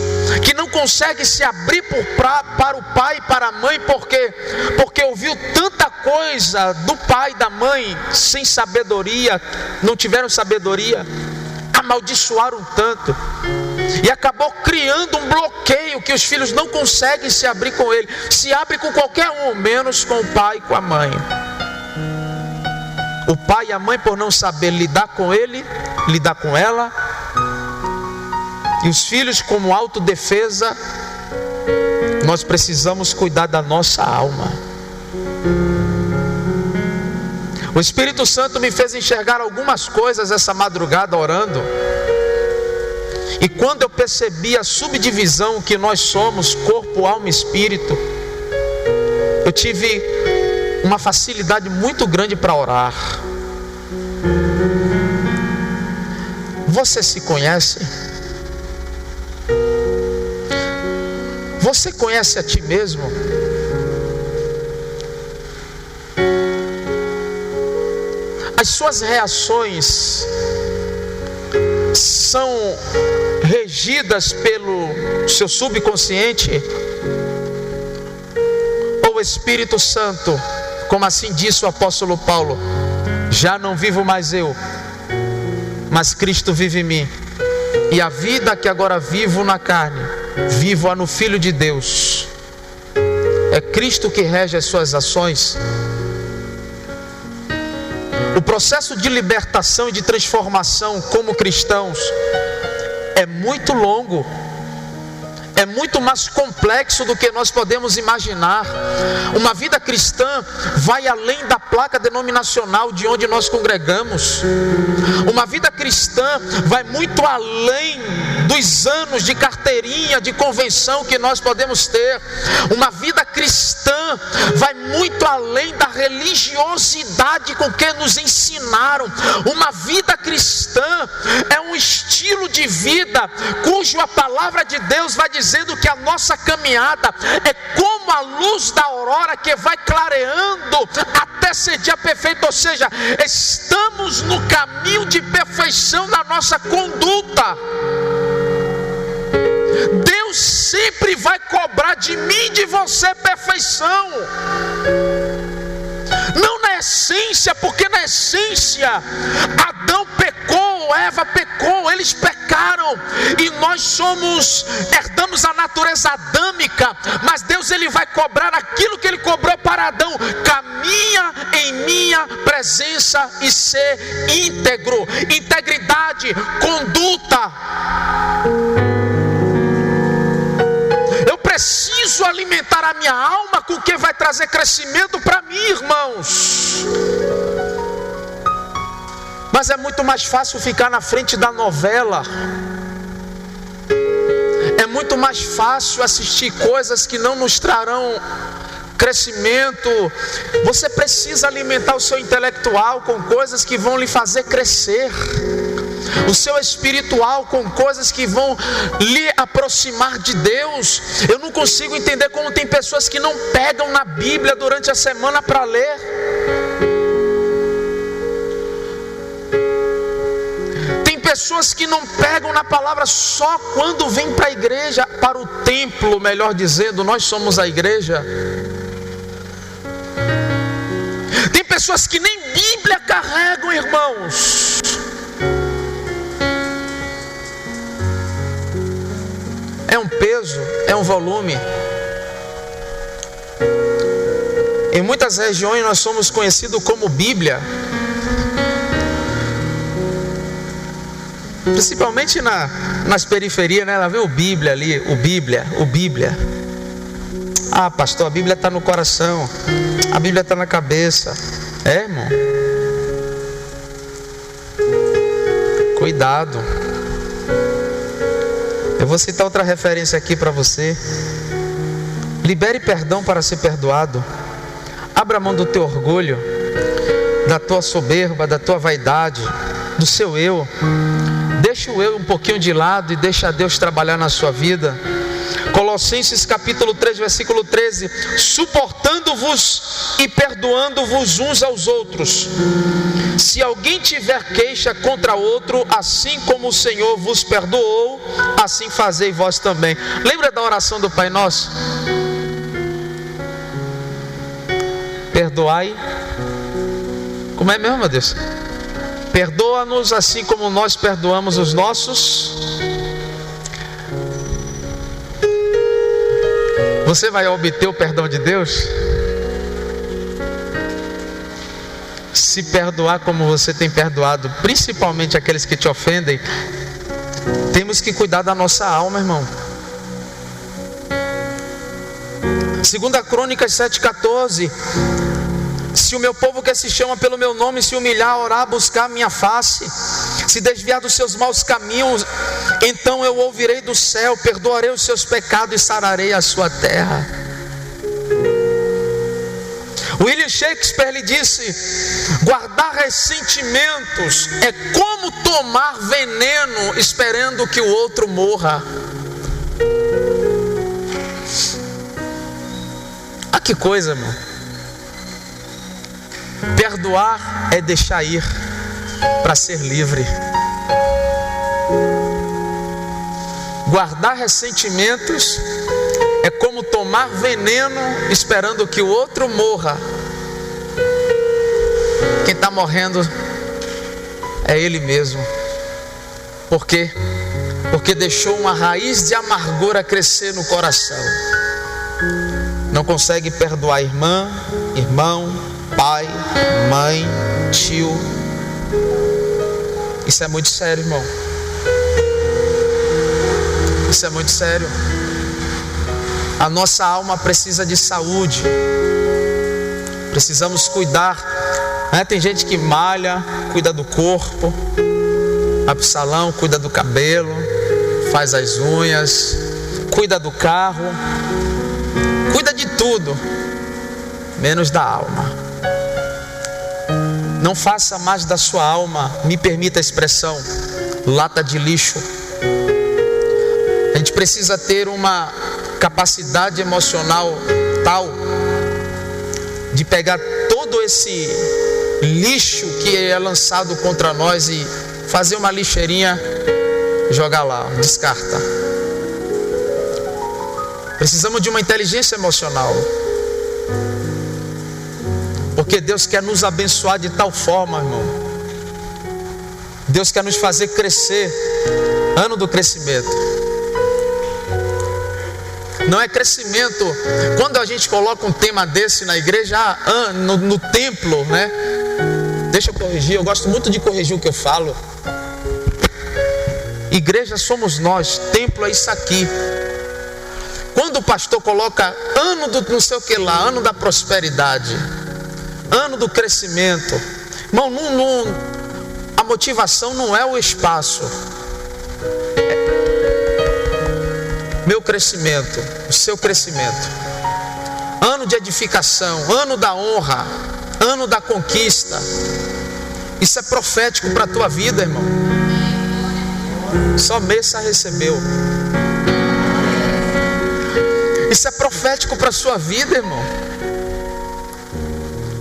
que não conseguem se abrir para o pai e para a mãe porque ouviu tanta coisa do pai e da mãe sem sabedoria, não tiveram sabedoria, amaldiçoaram tanto e acabou criando um bloqueio que os filhos não conseguem se abrir com ele. Se abre com qualquer um, menos com o pai e com a mãe. O pai e a mãe, por não saber lidar com ele, lidar com ela, e os filhos, como autodefesa, nós precisamos cuidar da nossa alma. O Espírito Santo me fez enxergar algumas coisas essa madrugada orando. E quando eu percebi a subdivisão que nós somos, corpo, alma e espírito, eu tive uma facilidade muito grande para orar. Você se conhece? Você conhece a ti mesmo? As suas reações são regidas pelo seu subconsciente? Ou o Espírito Santo, como assim disse o apóstolo Paulo: já não vivo mais eu, mas Cristo vive em mim, e a vida que agora vivo na carne, vivo-a no Filho de Deus, É Cristo que rege as suas ações. O processo de libertação e de transformação como cristãos é muito longo, é muito mais complexo do que nós podemos imaginar. Uma vida cristã vai além da placa denominacional de onde nós congregamos. Uma vida cristã vai muito além dos anos de carteirinha, de convenção que nós podemos ter. Uma vida cristã vai muito além da religiosidade com que nos ensinaram. Uma vida cristã é um estilo de vida cujo a palavra de Deus vai dizendo que a nossa caminhada é como a luz da aurora que vai clareando até ser dia perfeito. Ou seja, estamos no caminho de perfeição na nossa conduta. Deus sempre vai cobrar de mim e de você perfeição. Não na essência, porque na essência Adão pecou, Eva pecou, eles pecaram e nós herdamos a natureza adâmica. Mas Deus, ele vai cobrar aquilo que ele cobrou para Adão: caminha em minha presença e ser íntegro. Integridade, conduta. Eu preciso alimentar a minha alma com o que vai trazer crescimento para mim, irmãos. Mas é muito mais fácil ficar na frente da novela. É muito mais fácil assistir coisas que não nos trarão crescimento. Você precisa alimentar o seu intelectual com coisas que vão lhe fazer crescer, o seu espiritual com coisas que vão lhe aproximar de Deus. Eu não consigo entender como tem pessoas que não pegam na Bíblia durante a semana para ler. Tem pessoas que não pegam na palavra só quando vêm para a igreja, para o templo, melhor dizendo. Nós somos a igreja. Tem pessoas que nem Bíblia carregam, irmãos. É um peso, é um volume. Em muitas regiões nós somos conhecidos como Bíblia. Principalmente nas periferias, né? Lá vem o Bíblia ali, o Bíblia. Ah, pastor, a Bíblia está no coração, a Bíblia está na cabeça. É, irmão. Cuidado. Eu vou citar outra referência aqui para você. Libere perdão para ser perdoado. Abra mão do teu orgulho, da tua soberba, da tua vaidade, do seu eu. Deixa o eu um pouquinho de lado e deixa Deus trabalhar na sua vida. Colossenses capítulo 3, versículo 13: suportando-vos e perdoando-vos uns aos outros, se alguém tiver queixa contra outro, assim como o Senhor vos perdoou, assim fazei vós também. Lembra da oração do Pai Nosso? Perdoai. Como é mesmo, meu Deus? Perdoa-nos assim como nós perdoamos os nossos. Você vai obter o perdão de Deus se perdoar como você tem perdoado, principalmente aqueles que te ofendem. Temos que cuidar da nossa alma, irmão. 2 Crônicas 7,14: se o meu povo que se chama pelo meu nome se humilhar, orar, buscar a minha face, se desviar dos seus maus caminhos, então eu ouvirei do céu, perdoarei os seus pecados e sararei a sua terra. William Shakespeare lhe disse: guardar ressentimentos é como tomar veneno esperando que o outro morra. Ah, que coisa, irmão. Perdoar é deixar ir para ser livre. Guardar ressentimentos é como tomar veneno esperando que o outro morra. Quem está morrendo é ele mesmo. Por quê? Porque deixou uma raiz de amargura crescer no coração. não consegue perdoar irmã, irmão, pai, mãe, tio. Isso é muito sério, irmão. Isso é muito sério. A nossa alma precisa de saúde. Precisamos cuidar. Tem gente que malha, cuida do corpo, vai pro salão, cuida do cabelo, faz as unhas, cuida do carro, cuida de tudo, menos da alma. Não faça mais da sua alma, me permita a expressão, lata de lixo. A gente precisa ter uma capacidade emocional tal de pegar todo esse lixo que é lançado contra nós e fazer uma lixeirinha, jogar lá, descarta. Precisamos de uma inteligência emocional, porque Deus quer nos abençoar de tal forma, irmão. Deus quer nos fazer crescer. Ano do crescimento. Não é crescimento. Quando a gente coloca um tema desse na igreja, no templo, né? Deixa eu corrigir, eu gosto muito de corrigir o que eu falo. Igreja somos nós, templo é isso aqui. Quando o pastor coloca ano do não sei o que lá, ano da prosperidade, ano do crescimento, irmão, a motivação não é o espaço. Meu crescimento, o seu crescimento. Ano de edificação, ano da honra, ano da conquista. Isso é profético para a tua vida, irmão. Só Messa recebeu. Isso é profético para a sua vida, irmão.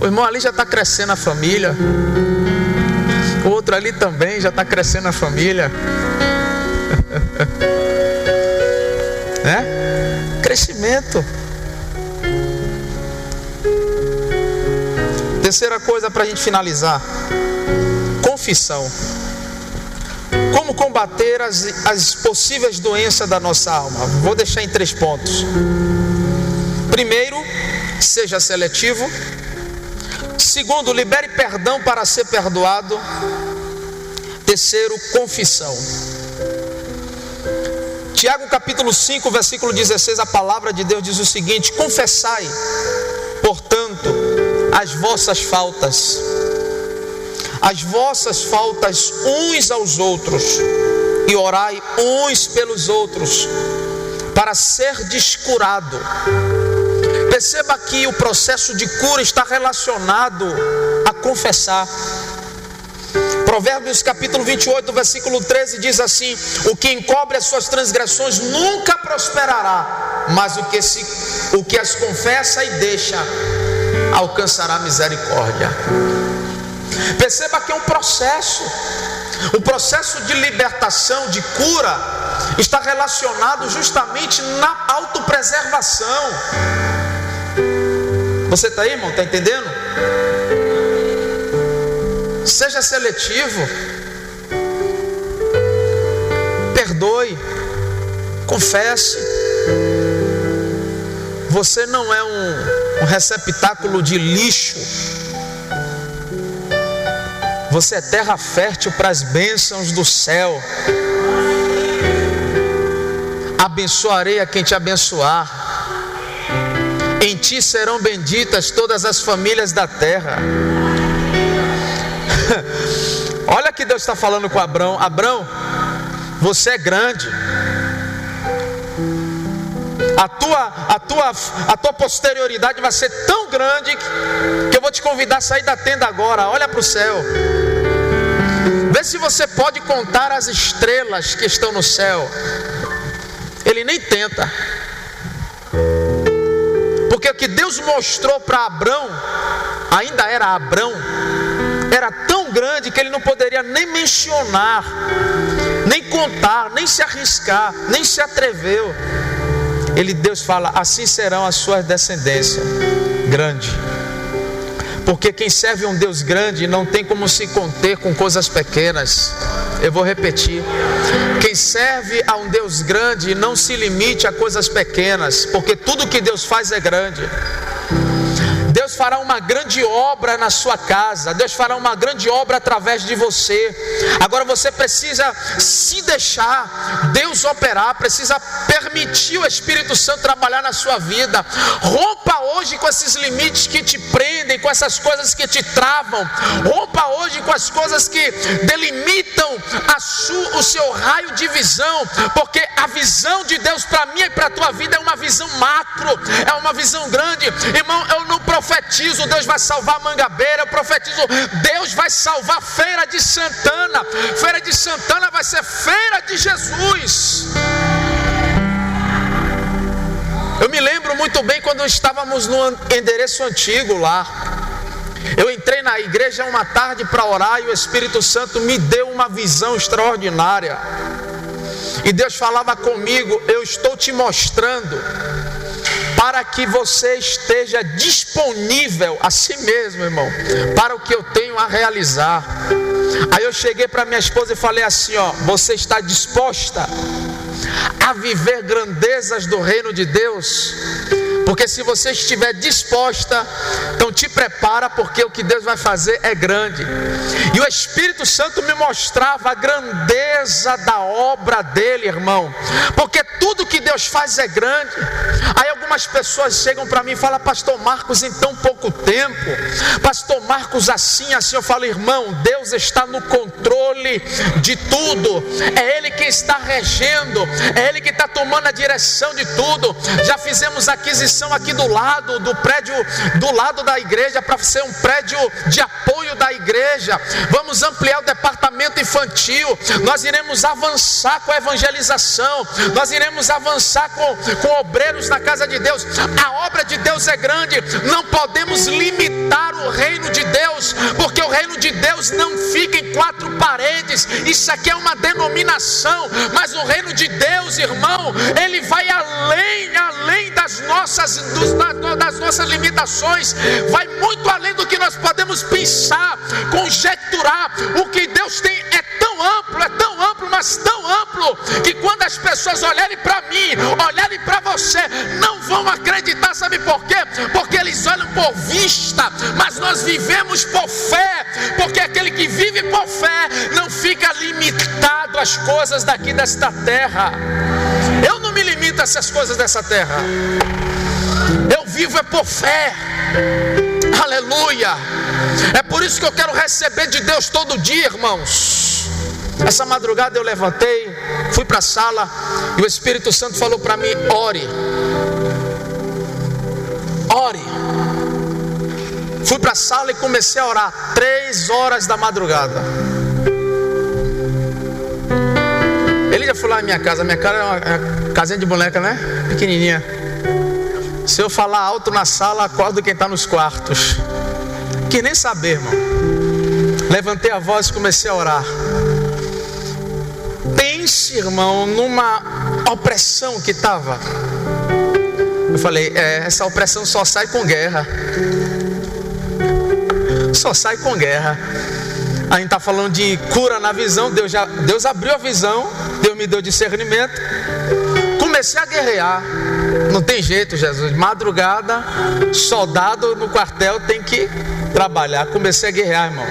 O irmão ali já está crescendo a família. O outro ali também já está crescendo a família. Crescimento. Terceira coisa para a gente finalizar: confissão. Como combater as possíveis doenças da nossa alma? Vou deixar em 3 pontos. Primeiro, seja seletivo. Segundo, libere perdão para ser perdoado. Terceiro, confissão. Tiago capítulo 5, versículo 16, a palavra de Deus diz o seguinte: confessai, portanto, as vossas faltas uns aos outros, e orai uns pelos outros, para serdes curado. Perceba que o processo de cura está relacionado a confessar. Provérbios capítulo 28, versículo 13 diz assim: o que encobre as suas transgressões nunca prosperará, mas o que as confessa e deixa alcançará misericórdia. Perceba que é um processo de libertação, de cura, está relacionado justamente na autopreservação. Você está aí, irmão? Está entendendo? Seja seletivo, perdoe, confesse. Você não é um receptáculo de lixo. Você é terra fértil para as bênçãos do céu. Abençoarei a quem te abençoar. Em ti serão benditas todas as famílias da terra. Olha que Deus está falando com Abrão. Abrão, você é grande. A tua posterioridade vai ser tão grande que eu vou te convidar a sair da tenda agora. Olha para o céu. Vê se você pode contar as estrelas que estão no céu. Ele nem tenta. Porque o que Deus mostrou para Abrão, ainda era Abrão, era tão grande que ele não poderia nem mencionar, nem contar, nem se arriscar, nem se atreveu. Deus fala: assim serão as suas descendências. Grande. Porque quem serve um Deus grande não tem como se conter com coisas pequenas. Eu vou repetir. Quem serve a um Deus grande não se limite a coisas pequenas, porque tudo que Deus faz é grande. Deus fará uma grande obra na sua casa. Deus fará uma grande obra através de você. Agora você precisa se deixar Deus operar, precisa permitir o Espírito Santo trabalhar na sua vida. Rompa hoje com esses limites que te prendem, com essas coisas que te travam. Rompa hoje com as coisas que delimitam o seu raio de visão, porque a visão de Deus para mim e para a tua vida é uma visão macro, é uma visão grande. Irmão, eu não profetizo Deus vai salvar Mangabeira, eu profetizo Deus vai salvar Feira de Santana. Feira de Santana vai ser Feira de Jesus. Eu me lembro muito bem quando estávamos no endereço antigo lá. Eu entrei na igreja uma tarde para orar e o Espírito Santo me deu uma visão extraordinária. E Deus falava comigo: eu estou te mostrando para que você esteja disponível a si mesmo, irmão, para o que eu tenho a realizar. Aí eu cheguei para minha esposa e falei assim: ó, você está disposta a viver grandezas do reino de Deus? Porque se você estiver disposta, então te prepara, porque o que Deus vai fazer é grande. E o Espírito Santo me mostrava a grandeza da obra dele, irmão, porque tudo que Deus faz é grande. Aí algumas pessoas chegam para mim e falam: pastor Marcos, em tão pouco tempo, pastor Marcos, assim, eu falo: irmão, Deus está no controle de tudo, é Ele que está regendo, é Ele que está tomando a direção de tudo. Já fizemos aquisição aqui do lado do prédio, do lado da igreja, para ser um prédio de apoio da igreja. Vamos ampliar o departamento infantil, nós iremos avançar com a evangelização, nós iremos avançar com obreiros na casa de Deus. A obra de Deus é grande, não podemos limitar o reino de Deus, porque o reino de Deus não fica em quatro paredes. Isso aqui é uma denominação, mas o reino de Deus, irmão, ele vai além das nossas limitações, vai muito além do que nós podemos pensar, conjecturar. O que Deus tem é tão amplo, mas tão amplo, que quando as pessoas olharem para mim, olharem para você, não vão acreditar. Sabe por quê? Porque eles olham por vista, mas nós vivemos por fé, porque aquele que vive por fé não fica limitado às coisas daqui desta terra. Eu não me limito a essas coisas dessa terra, eu vivo é por fé. Aleluia. É por isso que eu quero receber de Deus todo dia, irmãos. Essa madrugada eu levantei, fui para a sala e o Espírito Santo falou para mim: ore. Fui para a sala e comecei a orar 3 horas da madrugada. Ele já foi lá na minha casa. Minha casa é uma casinha de boneca, né? Pequenininha. Se eu falar alto na sala, acordo quem está nos quartos. Que nem saber, irmão. Levantei a voz e comecei a orar. Pense, irmão, numa opressão que estava. Eu falei: essa opressão só sai com guerra. Só sai com guerra. A gente está falando de cura na visão. Deus abriu a visão, Deus me deu discernimento. Comecei a guerrear. Não tem jeito, Jesus. Madrugada, soldado no quartel tem que trabalhar. Comecei a guerrear, irmão.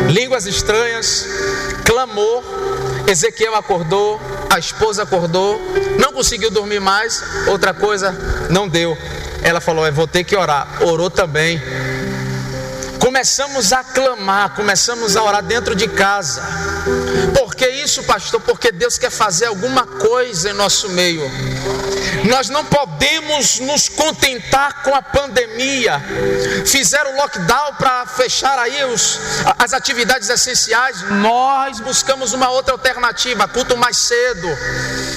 Línguas estranhas, clamor. Ezequiel acordou, a esposa acordou, não conseguiu dormir mais. Outra coisa, não deu. Ela falou: vou ter que orar. Orou também. Começamos a clamar, começamos a orar dentro de casa. Por que isso, pastor? Porque Deus quer fazer alguma coisa em nosso meio. Nós não podemos nos contentar com a pandemia. Fizeram lockdown para fechar aí as atividades essenciais. Nós buscamos uma outra alternativa, culto mais cedo,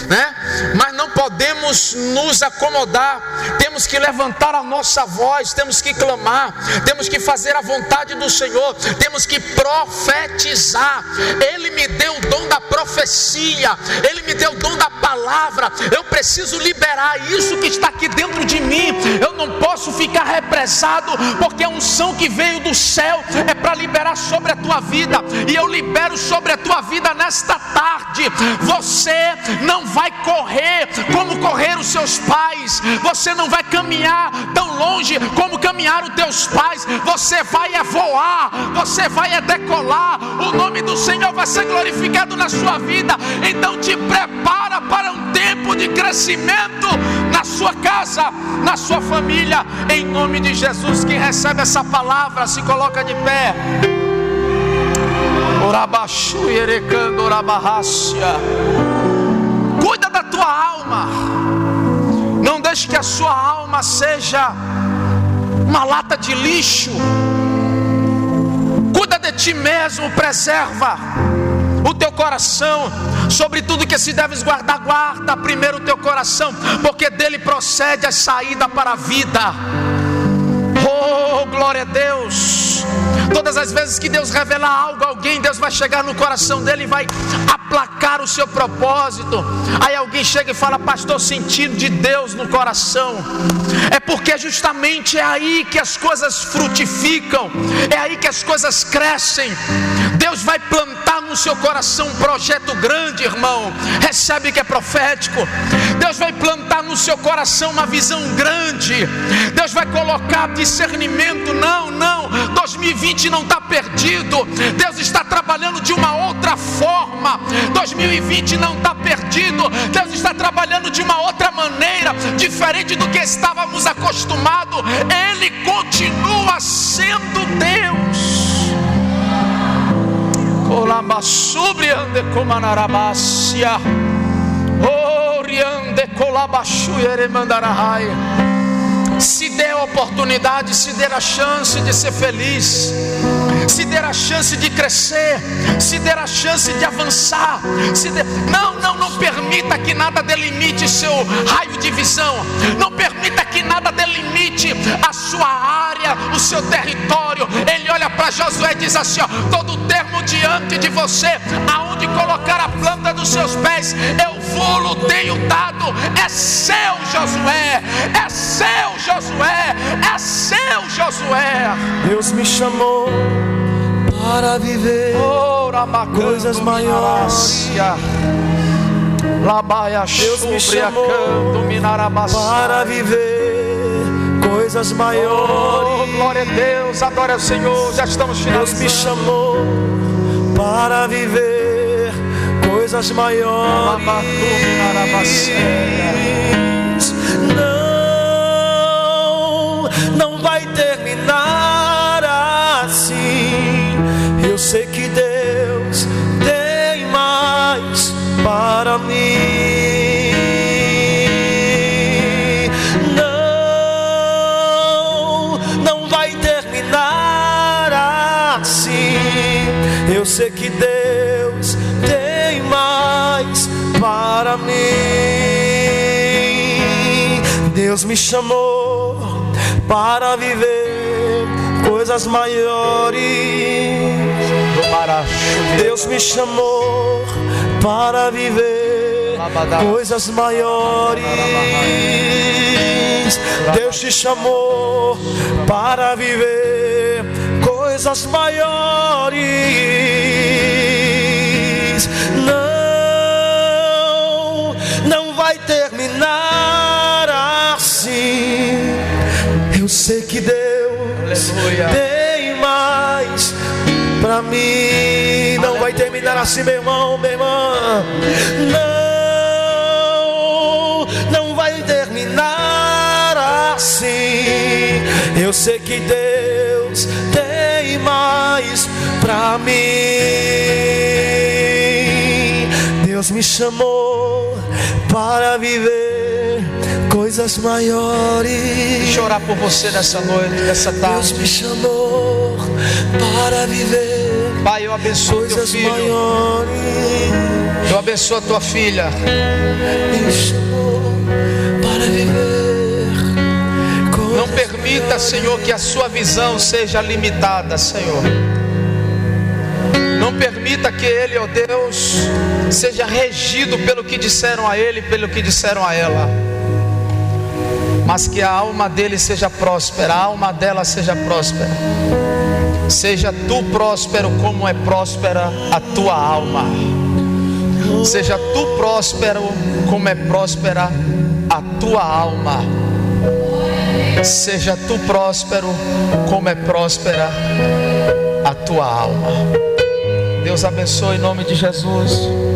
né? Mas não podemos nos acomodar, temos que levantar a nossa voz, temos que clamar, temos que fazer a vontade do Senhor, temos que profetizar. Ele me deu o dom da profecia, Ele me deu o dom da palavra. Eu preciso liberar isso que está aqui dentro de mim. Eu não posso ficar represado, porque a unção que veio do céu é para liberar sobre a tua vida, e eu libero sobre a tua vida nesta tarde. Você não vai correr como correram os seus pais, você não vai caminhar tão longe como caminharam os teus pais. Você vai voar, você vai decolar, o nome do Senhor vai ser glorificado na sua vida. Então te prepara para um tempo de crescimento na sua casa, na sua família, em nome de Jesus. Quem recebe essa palavra se coloca de pé. Cuida da tua alma, não deixe que a sua alma seja uma lata de lixo. Cuida de ti mesmo, preserva o teu coração. Sobre tudo que se deves guardar, guarda primeiro o teu coração, porque dele procede a saída para a vida. Oh, glória a Deus. Todas as vezes que Deus revelar algo a alguém, Deus vai chegar no coração dele e vai aplacar o seu propósito. Aí alguém chega e fala: pastor, sentido de Deus no coração. É porque justamente é aí que as coisas frutificam, é aí que as coisas crescem. Deus vai plantar no seu coração um projeto grande, irmão. Recebe que é profético. Deus vai plantar no seu coração uma visão grande. Deus vai colocar discernimento. Não, 2020 não está perdido. Deus está trabalhando de uma outra forma. 2020 não está perdido. Deus está trabalhando de uma outra maneira, diferente do que estávamos acostumados. Ele continua sendo Deus. Se dê a oportunidade, se dê a chance de ser feliz, se dê a chance de crescer, se dê a chance de avançar. Não permita que nada delimite seu raio de visão. Não permita que nada delimite a sua área, o seu território. Ele olha para Josué e diz assim: ó, todo termo diante de você, aonde colocar a planta dos seus pés, eu vou-lo tenho dado. É seu, Josué, é seu, Josué, é seu, Josué. Deus me chamou para viver coisas maiores. Deus me chamou para viver coisas maiores. Oh, glória a Deus, adora o Senhor. Já estamos finalizando. Deus me chamou para viver coisas maiores. Não vai terminar assim. Eu sei que Deus tem mais para mim. Não vai terminar assim. Eu sei que Deus tem mais para mim. Deus me chamou para viver coisas maiores. Deus me chamou para viver coisas maiores. Deus te chamou para viver coisas maiores. Não vai terminar assim. Eu sei que Deus tem mais para mim. Não vai terminar assim, meu irmão, minha irmã. Não vai terminar assim. Eu sei que Deus tem mais para mim. Deus me chamou para viver coisas maiores. Deixa eu orar por você nessa noite, nessa tarde. Deus me chamou para viver, Pai, eu abençoo coisas teu filho. maiores. Eu abençoo a tua filha. Me chamou para viver. Não permita, Senhor, que a sua visão seja limitada, Senhor. Não permita que ele, ó Deus, seja regido pelo que disseram a ele, pelo que disseram a ela. Mas que a alma dele seja próspera, a alma dela seja próspera. Seja tu próspero como é próspera a tua alma. Seja tu próspero como é próspera a tua alma. Seja tu próspero como é próspera a tua alma. Deus abençoe em nome de Jesus.